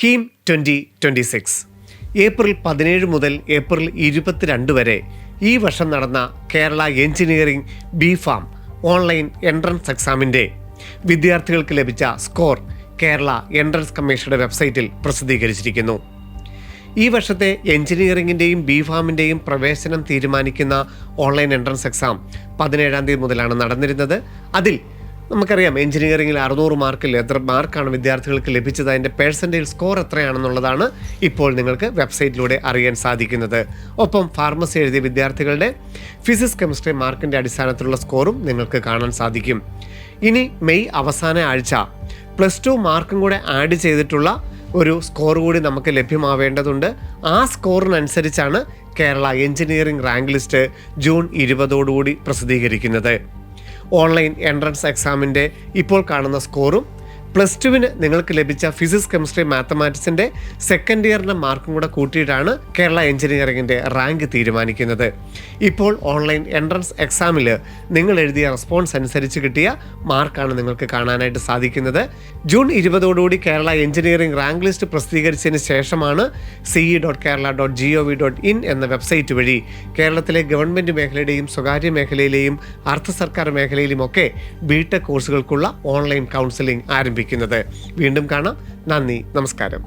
KEAM 2026 April 17 മുതൽ April 22 വരെ ഈ വർഷം നടന്ന കേരള എഞ്ചിനീയറിംഗ് ബി.ഫാം ഓൺലൈൻ എൻട്രൻസ് എക്സാമിൻ്റെ വിദ്യാർത്ഥികൾക്ക് ലഭിച്ച സ്കോർ കേരള എൻട്രൻസ് കമ്മീഷന്റെ വെബ്സൈറ്റിൽ പ്രസിദ്ധീകരിച്ചിരിക്കുന്നു. ഈ വർഷത്തെ എഞ്ചിനീയറിംഗിൻ്റെയും ബി.ഫാമിൻ്റെയും പ്രവേശനം തീരുമാനിക്കുന്ന ഓൺലൈൻ എൻട്രൻസ് എക്സാം 17-ാം തീയതി മുതലാണ് നടന്നിരുന്നത്. അതിൽ നമുക്കറിയാം എഞ്ചിനീയറിംഗിൽ 600 മാർക്കിൽ എത്ര മാർക്കാണ് വിദ്യാർത്ഥികൾക്ക് ലഭിച്ചത്, അതിൻ്റെ പേഴ്സൻറ്റേജ് സ്കോർ എത്രയാണെന്നുള്ളതാണ് ഇപ്പോൾ നിങ്ങൾക്ക് വെബ്സൈറ്റിലൂടെ അറിയാൻ സാധിക്കുന്നത്. ഒപ്പം ഫാർമസി എഴുതിയ വിദ്യാർത്ഥികളുടെ ഫിസിക്സ് കെമിസ്ട്രി മാർക്കിൻ്റെ അടിസ്ഥാനത്തിലുള്ള സ്കോറും നിങ്ങൾക്ക് കാണാൻ സാധിക്കും. ഇനി മെയ് അവസാന ആഴ്ച +2 മാർക്കും കൂടെ ആഡ് ചെയ്തിട്ടുള്ള ഒരു സ്കോർ കൂടി നമുക്ക് ലഭ്യമാവേണ്ടതുണ്ട്. ആ സ്കോറിനനുസരിച്ചാണ് Kerala engineering rank list June 20 പ്രസിദ്ധീകരിക്കുന്നത്. ഓൺലൈൻ എൻട്രൻസ് എക്സാമിൻ്റെ ഇപ്പോൾ കാണുന്ന സ്കോറും +2-ന് നിങ്ങൾക്ക് ലഭിച്ച ഫിസിക്സ് കെമിസ്ട്രി മാത്തമാറ്റിക്സിൻ്റെ സെക്കൻഡ് ഇയറിൻ്റെ മാർക്കും കൂടെ കൂട്ടിയിട്ടാണ് കേരള എഞ്ചിനീയറിംഗിൻ്റെ റാങ്ക് തീരുമാനിക്കുന്നത്. ഇപ്പോൾ ഓൺലൈൻ എൻട്രൻസ് എക്സാമിൽ നിങ്ങൾ എഴുതിയ റെസ്പോൺസ് അനുസരിച്ച് കിട്ടിയ മാർക്കാണ് നിങ്ങൾക്ക് കാണാനായിട്ട് സാധിക്കുന്നത്. June 20 Kerala engineering rank list പ്രസിദ്ധീകരിച്ചതിന് ശേഷമാണ് ce.kerala.gov.in എന്ന വെബ്സൈറ്റ് വഴി കേരളത്തിലെ ഗവൺമെൻറ് മേഖലയുടെയും സ്വകാര്യ മേഖലയിലെയും അർദ്ധ സർക്കാർ മേഖലയിലുമൊക്കെ ബിടെക് കോഴ്സുകൾക്കുള്ള ഓൺലൈൻ കൗൺസിലിംഗ് ആരംഭിക്കുന്നത്. വീണ്ടും കാണാം. നന്ദി, നമസ്കാരം.